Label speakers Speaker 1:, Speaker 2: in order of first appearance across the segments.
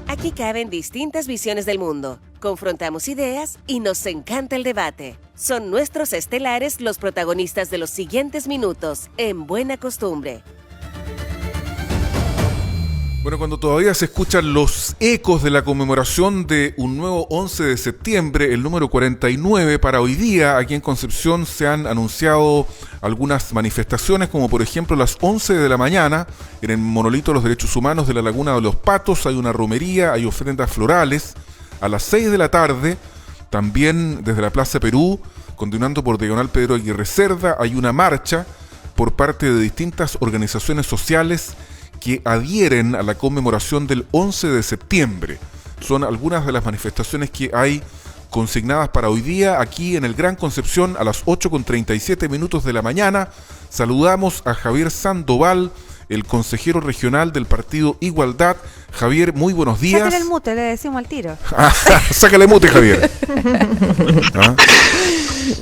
Speaker 1: Aquí caben distintas visiones del mundo, confrontamos ideas y nos encanta el debate. Son nuestros estelares los protagonistas de los siguientes minutos, en Buena Costumbre.
Speaker 2: Bueno, cuando todavía se escuchan los ecos de la conmemoración de un nuevo 11 de septiembre, el número 49 para hoy día, aquí en Concepción se han anunciado algunas manifestaciones, como por ejemplo a las 11 de la mañana, en el Monolito de los Derechos Humanos de la Laguna de los Patos, hay una romería, hay ofrendas florales. A las 6 de la tarde, también desde la Plaza Perú, continuando por Diagonal Pedro Aguirre Cerda, hay una marcha por parte de distintas organizaciones sociales que adhieren a la conmemoración del 11 de septiembre. Son algunas de las manifestaciones que hay consignadas para hoy día aquí en el Gran Concepción a las 8:37 de la mañana. Saludamos a Javier Sandoval, el consejero regional del partido Igualdad. Javier, muy buenos días.
Speaker 3: Sácale el mute, le decimos al tiro.
Speaker 2: Sácale mute, Javier.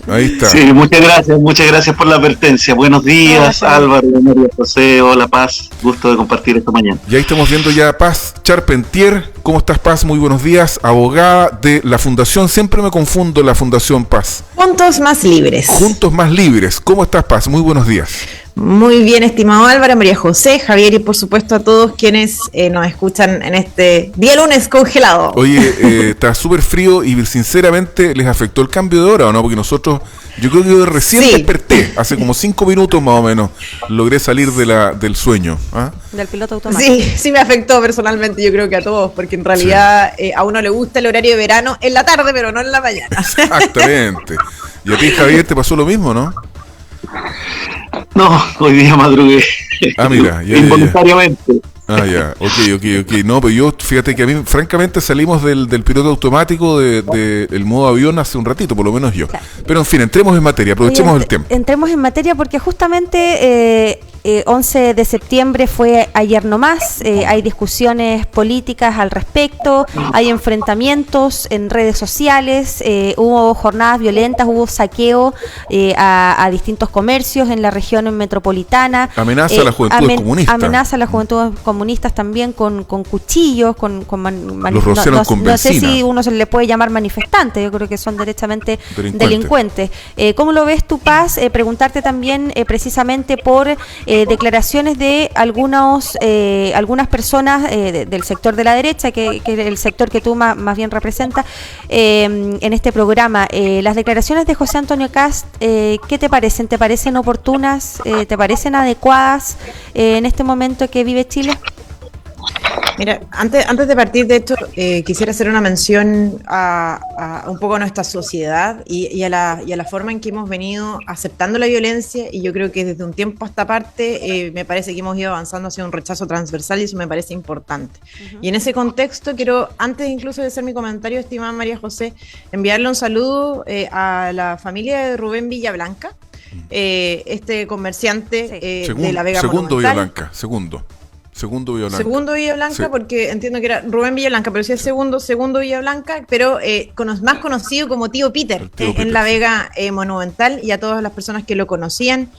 Speaker 2: Ahí está.
Speaker 4: Sí, muchas gracias por la advertencia. Buenos días, Álvaro, María José, hola Paz, gusto de compartir esta mañana.
Speaker 2: Y ahí estamos viendo ya a Paz Charpentier. ¿Cómo estás, Paz? Muy buenos días, abogada de la Fundación, siempre me confundo la Fundación Paz.
Speaker 5: Juntos Más Libres.
Speaker 2: Juntos Más Libres. ¿Cómo estás, Paz? Muy buenos días.
Speaker 5: Muy bien, estimado Álvaro, María José, Javier y por supuesto a todos quienes nos escuchan en este día lunes congelado.
Speaker 2: Oye, está súper frío y sinceramente les afectó el cambio de hora, ¿o no? Porque nosotros, yo creo que yo recién desperté, hace como 5 minutos más o menos, logré salir del sueño. ¿Ah?
Speaker 3: Del piloto automático.
Speaker 5: Sí me afectó personalmente, yo creo que a todos, porque en realidad a uno le gusta el horario de verano en la tarde, pero no en la mañana.
Speaker 2: Exactamente. Y a ti, Javier, te pasó lo mismo, ¿no?
Speaker 4: No, hoy día madrugué.
Speaker 2: Ah, mira,
Speaker 4: involuntariamente.
Speaker 2: Ya, ok. No, pero yo, fíjate que a mí, francamente, salimos del piloto automático del modo avión hace un ratito, por lo menos yo. Claro. Pero en fin, entremos en materia, aprovechemos el tiempo.
Speaker 3: Entremos en materia porque justamente 11 de septiembre fue ayer nomás, hay discusiones políticas al respecto, hay enfrentamientos en redes sociales, hubo jornadas violentas, hubo saqueo a distintos comercios en la región metropolitana.
Speaker 2: Amenaza a la juventud comunista.
Speaker 3: Amenaza a la juventud comunistas también con cuchillos,
Speaker 2: los rociaron con benzina.
Speaker 3: No sé si uno se le puede llamar manifestantes, yo creo que son derechamente delincuentes. ¿Cómo lo ves tú, Paz? Preguntarte también precisamente por declaraciones de algunas personas del sector de la derecha, que es el sector que tú más bien representas en este programa. Las declaraciones de José Antonio Kast, ¿qué te parecen? ¿Te parecen oportunas? ¿Te parecen adecuadas en este momento que vive Chile?
Speaker 5: Mira, antes de partir de esto, quisiera hacer una mención a un poco a nuestra sociedad y a la forma en que hemos venido aceptando la violencia, y yo creo que desde un tiempo a esta parte me parece que hemos ido avanzando hacia un rechazo transversal y eso me parece importante. Uh-huh. Y en ese contexto quiero, antes incluso de hacer mi comentario, estimada María José, enviarle un saludo a la familia de Rubén Villablanca, este comerciante de la Vega Monumental.
Speaker 2: Segundo
Speaker 5: Villablanca, sí. Porque entiendo que era Rubén Villablanca, pero sí es segundo Villablanca, pero más conocido como Tío Peter, en la Vega Monumental, y a todas las personas que lo conocían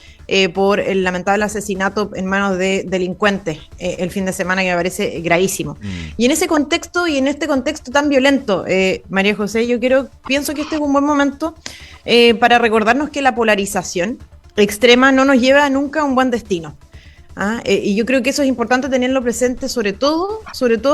Speaker 5: por el lamentable asesinato en manos de delincuentes el fin de semana, que me parece gravísimo. Y en ese contexto y en este contexto tan violento, María José, pienso que este es un buen momento para recordarnos que la polarización extrema no nos lleva nunca a un buen destino. Y yo creo que eso es importante tenerlo presente, sobre todo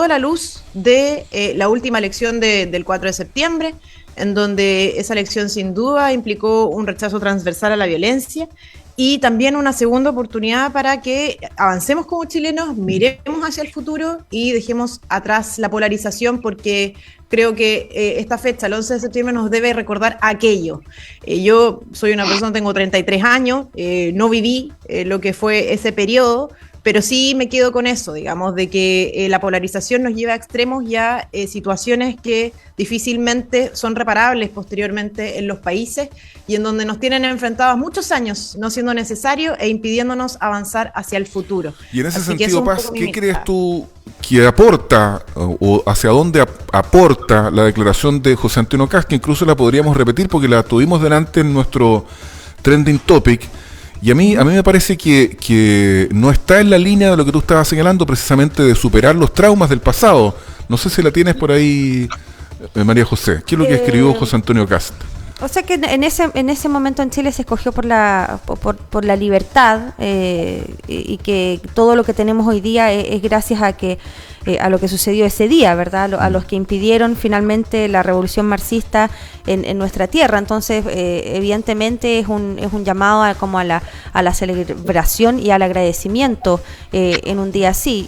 Speaker 5: a la luz de la última elección del 4 de septiembre, en donde esa elección sin duda implicó un rechazo transversal a la violencia y también una segunda oportunidad para que avancemos como chilenos, miremos hacia el futuro y dejemos atrás la polarización, porque creo que esta fecha, el 11 de septiembre, nos debe recordar aquello. Yo soy una persona, tengo 33 años, no viví lo que fue ese periodo, pero sí me quedo con eso, digamos, de que la polarización nos lleva a extremos y a situaciones que difícilmente son reparables posteriormente en los países y en donde nos tienen enfrentados muchos años no siendo necesario e impidiéndonos avanzar hacia el futuro.
Speaker 2: Y en ese sentido, Paz, ¿qué crees tú que aporta o hacia dónde aporta la declaración de José Antonio Kast, que incluso la podríamos repetir porque la tuvimos delante en nuestro trending topic? Y a mí me parece que no está en la línea de lo que tú estabas señalando, precisamente de superar los traumas del pasado. No sé si la tienes por ahí, María José. ¿Qué es lo que escribió José Antonio Kast?
Speaker 3: O sea que en ese momento en Chile se escogió por la libertad, y que todo lo que tenemos hoy día es gracias a lo que sucedió ese día, ¿verdad? A los que impidieron finalmente la revolución marxista en nuestra tierra. Entonces, evidentemente es un llamado a la celebración y al agradecimiento en un día así.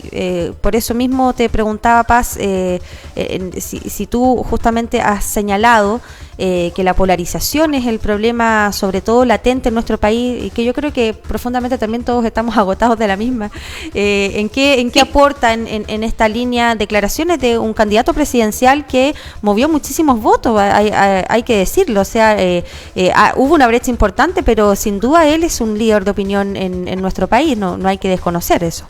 Speaker 3: Por eso mismo te preguntaba, Paz, si tú justamente has señalado que la polarización es el problema sobre todo latente en nuestro país, y que yo creo que profundamente también todos estamos agotados de la misma. ¿En qué aporta en esta línea declaraciones de un candidato presidencial que movió muchísimos votos? Hay que decirlo, o sea, hubo una brecha importante, pero sin duda él es un líder de opinión en nuestro país, no hay que desconocer eso.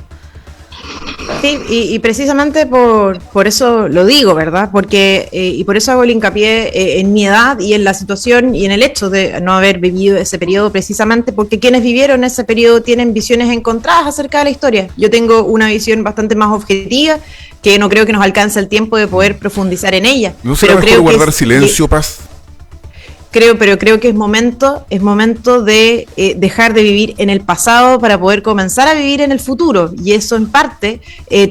Speaker 5: Sí, y precisamente por eso lo digo, ¿verdad? Porque y por eso hago el hincapié en mi edad y en la situación y en el hecho de no haber vivido ese periodo, precisamente porque quienes vivieron ese periodo tienen visiones encontradas acerca de la historia. Yo tengo una visión bastante más objetiva, que no creo que nos alcance el tiempo de poder profundizar en ella.
Speaker 2: ¿No será mejor guardar silencio, Paz?
Speaker 5: Pero creo que es momento de dejar de vivir en el pasado para poder comenzar a vivir en el futuro, y eso en parte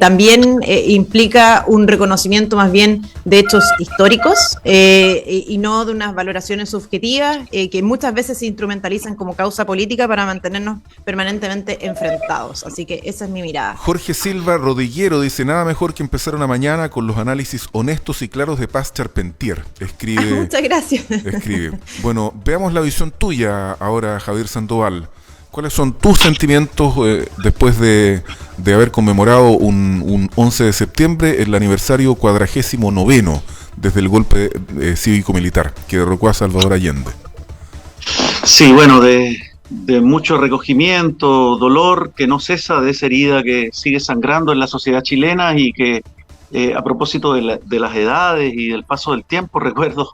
Speaker 5: también implica un reconocimiento más bien de hechos históricos y no de unas valoraciones subjetivas que muchas veces se instrumentalizan como causa política para mantenernos permanentemente enfrentados. Así que esa es mi mirada.
Speaker 2: Jorge Silva Rodillero dice: nada mejor que empezar una mañana con los análisis honestos y claros de Paz Charpentier. Escribe.
Speaker 5: Muchas gracias.
Speaker 2: Escribe. Bueno, veamos la visión tuya ahora, Javier Sandoval. ¿Cuáles son tus sentimientos después de haber conmemorado un 11 de septiembre, el aniversario 49º desde el golpe cívico-militar que derrocó a Salvador Allende?
Speaker 4: Sí, bueno, de mucho recogimiento, dolor que no cesa, de esa herida que sigue sangrando en la sociedad chilena, y que a propósito de las edades y del paso del tiempo, recuerdo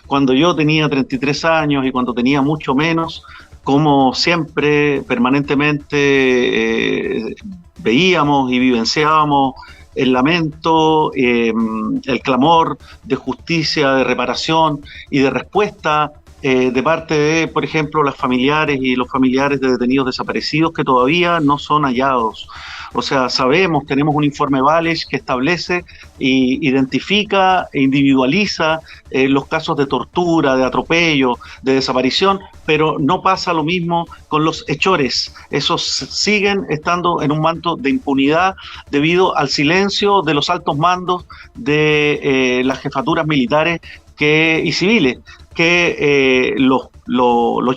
Speaker 4: cuando yo tenía 33 años y cuando tenía mucho menos, como siempre, permanentemente veíamos y vivenciábamos el lamento, el clamor de justicia, de reparación y de respuesta de parte de, por ejemplo, las familiares y los familiares de detenidos desaparecidos que todavía no son hallados. O sea, sabemos, tenemos un informe Vales que establece e identifica e individualiza los casos de tortura, de atropello, de desaparición, pero no pasa lo mismo con los hechores. Esos siguen estando en un manto de impunidad debido al silencio de los altos mandos de las jefaturas militares y civiles que los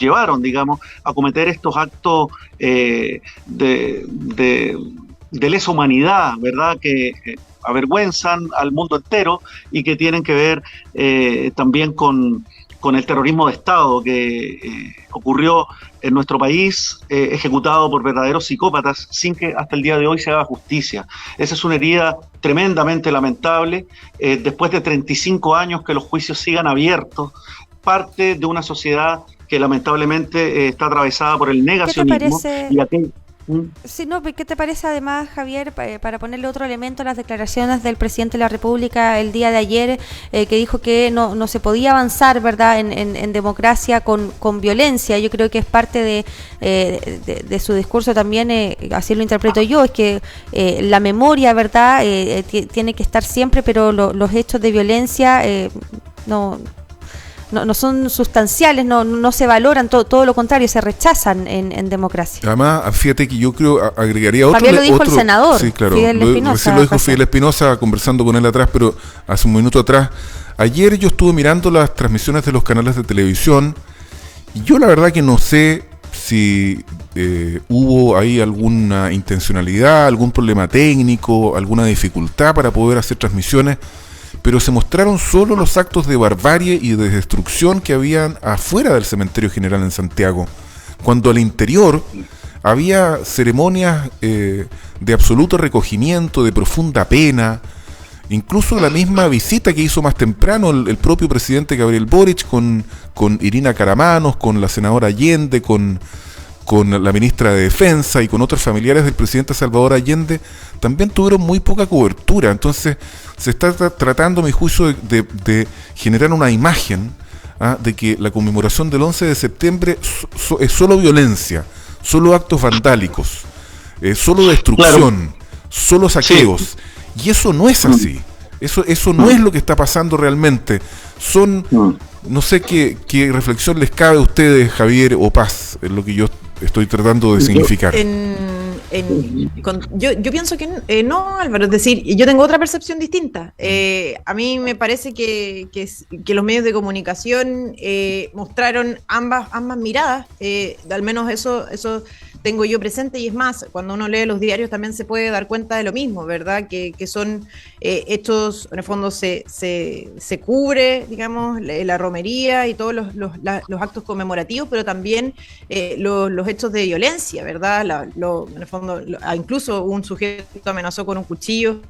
Speaker 4: llevaron, digamos, a cometer estos actos de lesa humanidad, ¿verdad?, que avergüenzan al mundo entero y que tienen que ver también con el terrorismo de Estado que ocurrió en nuestro país, ejecutado por verdaderos psicópatas sin que hasta el día de hoy se haga justicia. Esa es una herida tremendamente lamentable, después de 35 años que los juicios sigan abiertos, parte de una sociedad que lamentablemente está atravesada por el negacionismo.
Speaker 3: Sí, no, ¿qué te parece además, Javier, para ponerle otro elemento a las declaraciones del presidente de la República el día de ayer, que dijo que no se podía avanzar, ¿verdad?, en democracia con violencia? Yo creo que es parte de su discurso también, así lo interpreto yo, es que la memoria, ¿verdad?, tiene que estar siempre, pero los hechos de violencia no son sustanciales, no se valoran, todo lo contrario, se rechazan en democracia.
Speaker 2: Además, fíjate que yo creo, agregaría otro...
Speaker 3: También lo dijo el senador,
Speaker 2: sí, claro,
Speaker 3: Fidel Espinosa.
Speaker 2: Recién lo dijo Fidel Espinosa, conversando con él atrás, pero hace un minuto atrás. Ayer yo estuve mirando las transmisiones de los canales de televisión, y yo la verdad que no sé si hubo ahí alguna intencionalidad, algún problema técnico, alguna dificultad para poder hacer transmisiones, pero se mostraron solo los actos de barbarie y de destrucción que habían afuera del Cementerio General en Santiago, cuando al interior había ceremonias de absoluto recogimiento, de profunda pena, incluso la misma visita que hizo más temprano el propio presidente Gabriel Boric con Irina Caramanos, con la senadora Allende, con con la ministra de Defensa y con otros familiares del presidente Salvador Allende, también tuvieron muy poca cobertura. Entonces se está tratando, a mi juicio, de generar una imagen de que la conmemoración del 11 de septiembre es solo violencia, solo actos vandálicos, solo destrucción, claro, solo saqueos. Sí. Y eso no es así. Eso no es lo que está pasando realmente. No sé qué reflexión les cabe a ustedes, Javier o Paz, en lo que yo estoy tratando de significar.
Speaker 5: Yo pienso que no, Álvaro, es decir, yo tengo otra percepción distinta. A mí me parece que los medios de comunicación mostraron ambas miradas, al menos eso tengo yo presente, y es más, cuando uno lee los diarios también se puede dar cuenta de lo mismo, ¿verdad? Que son hechos, en el fondo se cubre, digamos, la romería y todos los actos conmemorativos, pero también los hechos de violencia, ¿verdad? En el fondo, incluso un sujeto amenazó con un cuchillo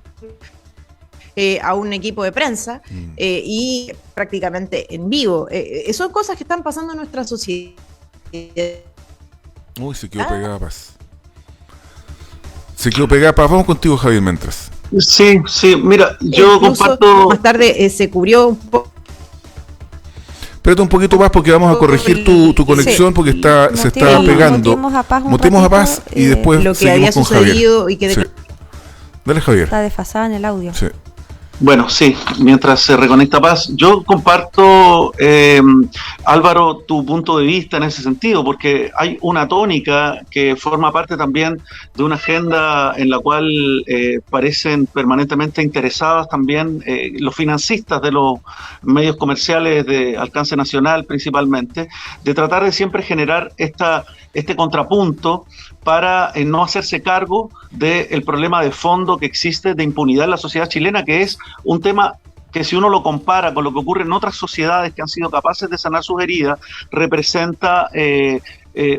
Speaker 5: a un equipo de prensa y prácticamente en vivo. Son cosas que están pasando en nuestra sociedad.
Speaker 2: Uy, se quedó pegada Paz. Vamos contigo, Javier, mientras.
Speaker 4: Sí, mira, yo comparto...
Speaker 5: Más tarde se cubrió un poco.
Speaker 2: Espérate un poquito más porque vamos a corregir tu conexión porque se está pegando. Mutemos a Paz y después
Speaker 5: lo que
Speaker 2: seguimos
Speaker 5: había
Speaker 2: con
Speaker 5: sucedido
Speaker 2: Javier.
Speaker 5: Y que
Speaker 2: sí. Dale, Javier.
Speaker 3: Está desfasada en el audio.
Speaker 2: Sí.
Speaker 4: Bueno, sí, mientras se reconecta Paz, yo comparto, Álvaro, tu punto de vista en ese sentido, porque hay una tónica que forma parte también de una agenda en la cual parecen permanentemente interesadas también los financistas de los medios comerciales de alcance nacional principalmente, de tratar de siempre generar este contrapunto para no hacerse cargo del problema de fondo que existe de impunidad en la sociedad chilena, que es un tema que, si uno lo compara con lo que ocurre en otras sociedades que han sido capaces de sanar sus heridas, representa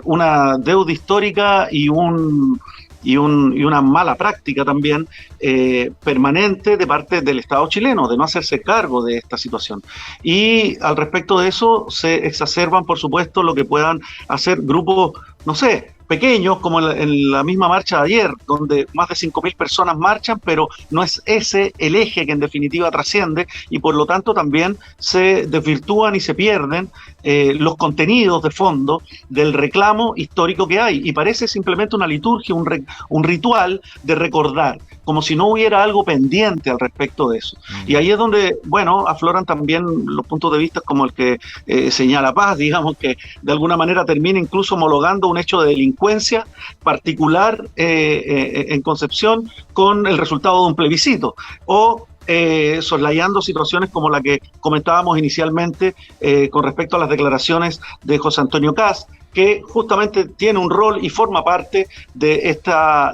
Speaker 4: una deuda histórica y una mala práctica también permanente de parte del Estado chileno, de no hacerse cargo de esta situación. Y al respecto de eso se exacerban, por supuesto, lo que puedan hacer grupos, no sé, pequeños, como en la misma marcha de ayer, donde más de 5.000 personas marchan, pero no es ese el eje que en definitiva trasciende, y por lo tanto también se desvirtúan y se pierden los contenidos de fondo del reclamo histórico que hay, y parece simplemente una liturgia, un ritual de recordar, como si no hubiera algo pendiente al respecto de eso. Y ahí es donde, bueno, afloran también los puntos de vista como el que señala Paz, digamos, que de alguna manera termina incluso homologando un hecho de delincuencia particular en Concepción con el resultado de un plebiscito, o soslayando situaciones como la que comentábamos inicialmente con respecto a las declaraciones de José Antonio Kast, que justamente tiene un rol y forma parte de esta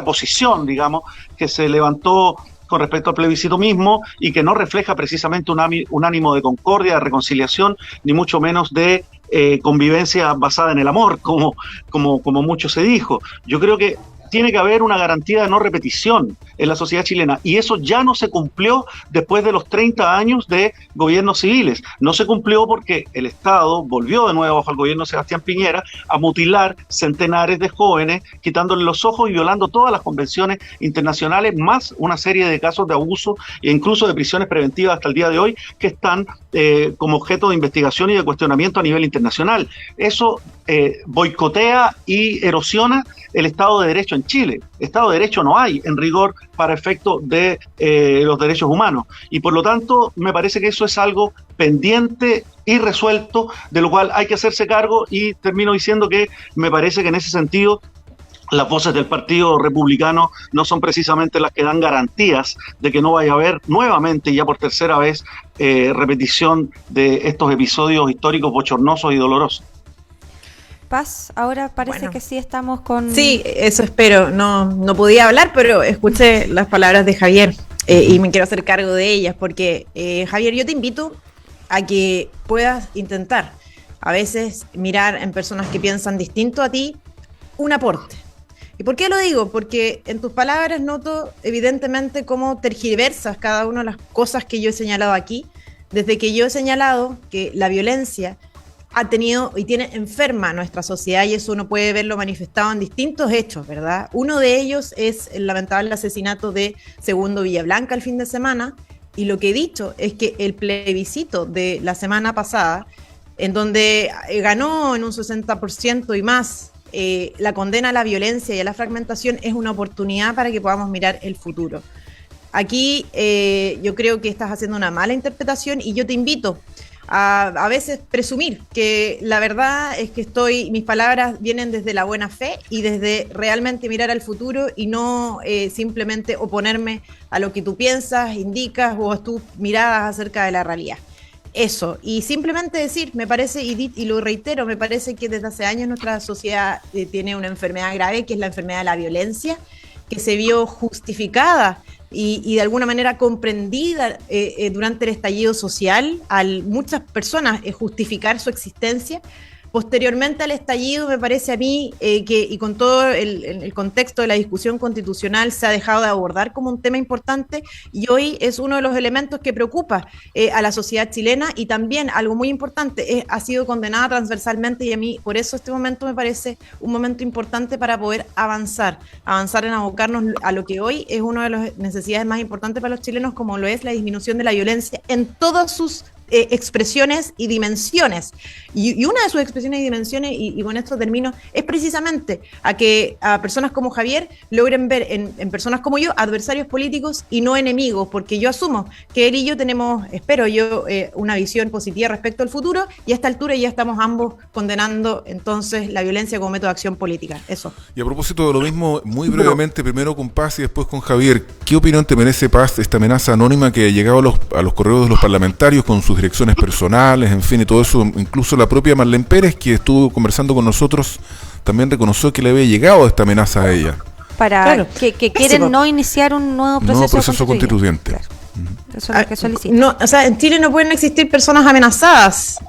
Speaker 4: posición, digamos, que se levantó con respecto al plebiscito mismo y que no refleja precisamente un ánimo de concordia, de reconciliación, ni mucho menos de convivencia basada en el amor, como mucho se dijo. Yo creo que tiene que haber una garantía de no repetición en la sociedad chilena, y eso ya no se cumplió después de los 30 años de gobiernos civiles. No se cumplió porque el Estado volvió de nuevo bajo el gobierno de Sebastián Piñera a mutilar centenares de jóvenes, quitándole los ojos y violando todas las convenciones internacionales, más una serie de casos de abuso e incluso de prisiones preventivas hasta el día de hoy que están como objeto de investigación y de cuestionamiento a nivel internacional. Eso boicotea y erosiona el Estado de Derecho en Chile. Estado de Derecho no hay, en rigor, para efecto de los derechos humanos. Y por lo tanto, me parece que eso es algo pendiente y resuelto, de lo cual hay que hacerse cargo, y termino diciendo que me parece que en ese sentido las voces del Partido Republicano no son precisamente las que dan garantías de que no vaya a haber nuevamente, ya por tercera vez, repetición de estos episodios históricos bochornosos y dolorosos.
Speaker 3: Paz, ahora parece que sí estamos con...
Speaker 5: Sí, eso espero. No podía hablar, pero escuché las palabras de Javier y me quiero hacer cargo de ellas, porque Javier, yo te invito a que puedas intentar a veces mirar en personas que piensan distinto a ti un aporte. ¿Y por qué lo digo? Porque en tus palabras noto evidentemente cómo tergiversas cada una de las cosas que yo he señalado aquí, desde que yo he señalado que la violencia ha tenido y tiene enferma nuestra sociedad, y eso uno puede verlo manifestado en distintos hechos, ¿verdad? Uno de ellos es el lamentable asesinato de Segundo Villablanca el fin de semana, y lo que he dicho es que el plebiscito de la semana pasada, en donde ganó en un 60% y más la condena a la violencia y a la fragmentación, es una oportunidad para que podamos mirar el futuro. Aquí yo creo que estás haciendo una mala interpretación, y yo te invito a veces presumir que la verdad es que mis palabras vienen desde la buena fe y desde realmente mirar al futuro, y no simplemente oponerme a lo que tú piensas, indicas o a tus miradas acerca de la realidad. Eso, y simplemente decir, me parece, y lo reitero, me parece que desde hace años nuestra sociedad tiene una enfermedad grave, que es la enfermedad de la violencia, que se vio justificada y de alguna manera comprendida durante el estallido social, al muchas personas justificar su existencia. Posteriormente al estallido, me parece a mí y con todo el contexto de la discusión constitucional, se ha dejado de abordar como un tema importante, y hoy es uno de los elementos que preocupa a la sociedad chilena, y también algo muy importante, ha sido condenada transversalmente, y a mí por eso este momento me parece un momento importante para poder avanzar en abocarnos a lo que hoy es una de las necesidades más importantes para los chilenos, como lo es la disminución de la violencia en todas sus expresiones y dimensiones, y una de sus expresiones y dimensiones, y con esto termino, es precisamente a personas como Javier logren ver en personas como yo adversarios políticos y no enemigos, porque yo asumo que él y yo tenemos, espero yo, una visión positiva respecto al futuro, y a esta altura ya estamos ambos condenando entonces la violencia como método de acción política. Eso.
Speaker 2: Y a propósito de lo mismo, muy brevemente, primero con Paz y después con Javier, ¿qué opinión te merece, Paz, esta amenaza anónima que ha llegado a los correos de los parlamentarios con sus direcciones personales, en fin, y todo eso? Incluso la propia Marlene Pérez, que estuvo conversando con nosotros, también reconoció que le había llegado esta amenaza a ella.
Speaker 3: Para que quieren no iniciar un nuevo proceso
Speaker 2: constituyente.
Speaker 3: Claro. Eso es lo que solicitan.
Speaker 5: No, o sea, en Chile no pueden existir personas amenazadas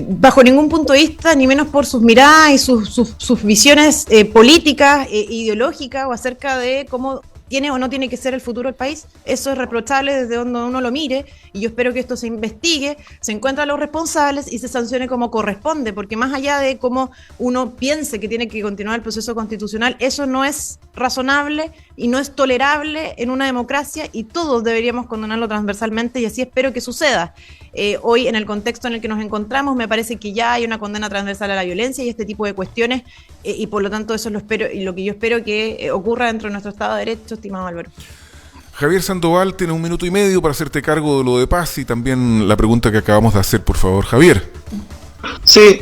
Speaker 5: bajo ningún punto de vista, ni menos por sus miradas y sus visiones políticas, ideológicas, o acerca de cómo tiene o no tiene que ser el futuro del país. Eso es reprochable desde donde uno lo mire, y yo espero que esto se investigue, se encuentren los responsables y se sancione como corresponde, porque más allá de cómo uno piense que tiene que continuar el proceso constitucional, eso no es razonable y no es tolerable en una democracia, y todos deberíamos condenarlo transversalmente, y así espero que suceda. Hoy, en el contexto en el que nos encontramos, me parece que ya hay una condena transversal a la violencia y este tipo de cuestiones, y por lo tanto eso lo espero, y lo que yo espero que ocurra dentro de nuestro Estado de Derecho, estimado Álvaro.
Speaker 2: Javier Sandoval tiene 1 minuto y medio para hacerte cargo de lo de Paz y también la pregunta que acabamos de hacer, por favor, Javier.
Speaker 4: Sí,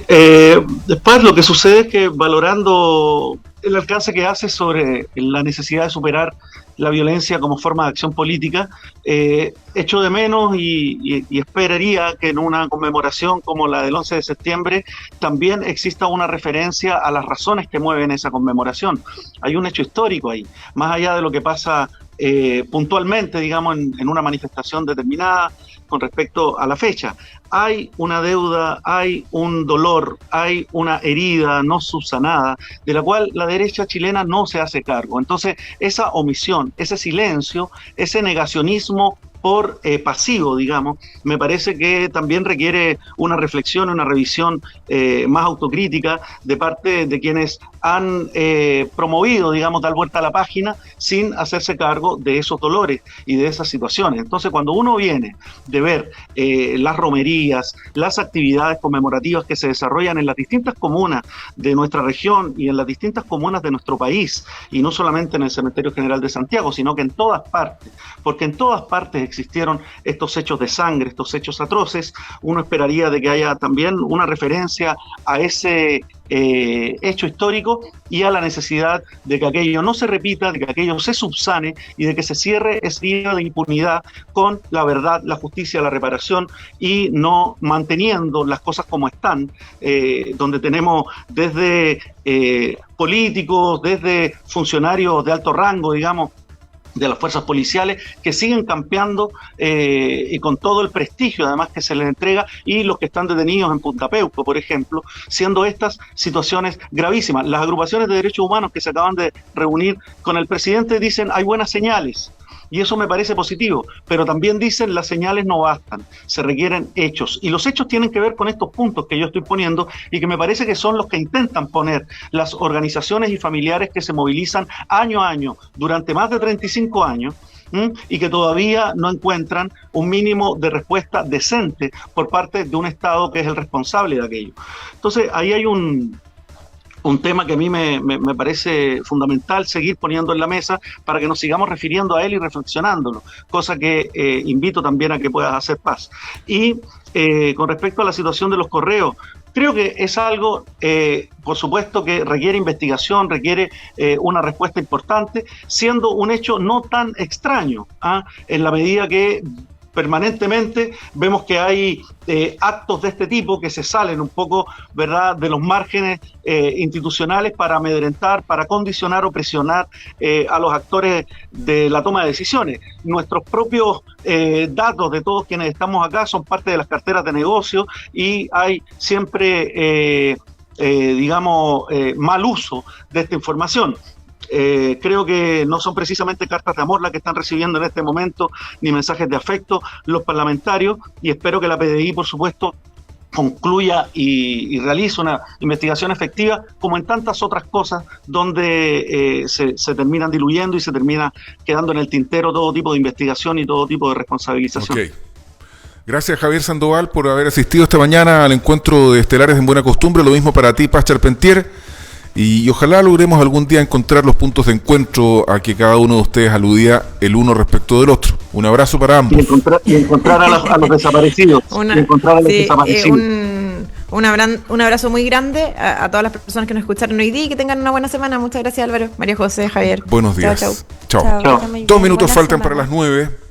Speaker 4: después lo que sucede es que, valorando el alcance que hace sobre la necesidad de superar la violencia como forma de acción política, echo de menos y esperaría que en una conmemoración como la del 11 de septiembre también exista una referencia a las razones que mueven esa conmemoración. Hay un hecho histórico ahí, más allá de lo que pasa puntualmente, digamos, en una manifestación determinada con respecto a la fecha. Hay una deuda, hay un dolor, hay una herida no subsanada, de la cual la derecha chilena no se hace cargo. Entonces, esa omisión, ese silencio, ese negacionismo por pasivo, digamos, me parece que también requiere una reflexión, una revisión más autocrítica de parte de quienes han promovido, digamos, dar vuelta a la página sin hacerse cargo de esos dolores y de esas situaciones. Entonces, cuando uno viene de ver las romerías, las actividades conmemorativas que se desarrollan en las distintas comunas de nuestra región y en las distintas comunas de nuestro país, y no solamente en el Cementerio General de Santiago, sino que en todas partes, porque en todas partes existieron estos hechos de sangre, estos hechos atroces, uno esperaría de que haya también una referencia a ese hecho histórico y a la necesidad de que aquello no se repita, de que aquello se subsane y de que se cierre ese día de impunidad con la verdad, la justicia, la reparación, y no manteniendo las cosas como están, donde tenemos desde políticos, desde funcionarios de alto rango, digamos, de las fuerzas policiales, que siguen campeando y con todo el prestigio además que se les entrega, y los que están detenidos en Punta Peuco, por ejemplo, siendo estas situaciones gravísimas. Las agrupaciones de derechos humanos que se acaban de reunir con el presidente dicen hay buenas señales, y eso me parece positivo, pero también dicen las señales no bastan, se requieren hechos, y los hechos tienen que ver con estos puntos que yo estoy poniendo y que me parece que son los que intentan poner las organizaciones y familiares que se movilizan año a año durante más de 35 años, y que todavía no encuentran un mínimo de respuesta decente por parte de un Estado que es el responsable de aquello. Entonces, ahí hay un tema que a mí me parece fundamental seguir poniendo en la mesa para que nos sigamos refiriendo a él y reflexionándolo, cosa que invito también a que puedas hacer paz. Y con respecto a la situación de los correos, creo que es algo, por supuesto, que requiere investigación, requiere una respuesta importante, siendo un hecho no tan extraño, en la medida que permanentemente vemos que hay actos de este tipo que se salen un poco, ¿verdad?, de los márgenes institucionales para amedrentar, para condicionar o presionar a los actores de la toma de decisiones. Nuestros propios datos de todos quienes estamos acá son parte de las carteras de negocio y hay siempre, mal uso de esta información. Creo que no son precisamente cartas de amor las que están recibiendo en este momento, ni mensajes de afecto los parlamentarios, y espero que la PDI, por supuesto, concluya y realice una investigación efectiva, como en tantas otras cosas donde se terminan diluyendo y se termina quedando en el tintero todo tipo de investigación y todo tipo de responsabilización.
Speaker 2: Okay. Gracias, Javier Sandoval, por haber asistido esta mañana al encuentro de Estelares en Buena Costumbre. Lo mismo para ti, Paz Charpentier. Y ojalá logremos algún día encontrar los puntos de encuentro a que cada uno de ustedes aludía el uno respecto del otro. Un abrazo para ambos.
Speaker 4: Y encontrar a los desaparecidos.
Speaker 5: Un abrazo muy grande a todas las personas que nos escucharon hoy día y que tengan una buena semana. Muchas gracias, Álvaro, María José, Javier.
Speaker 2: Buenos días.
Speaker 3: Chao.
Speaker 2: 2 minutos faltan para las 9.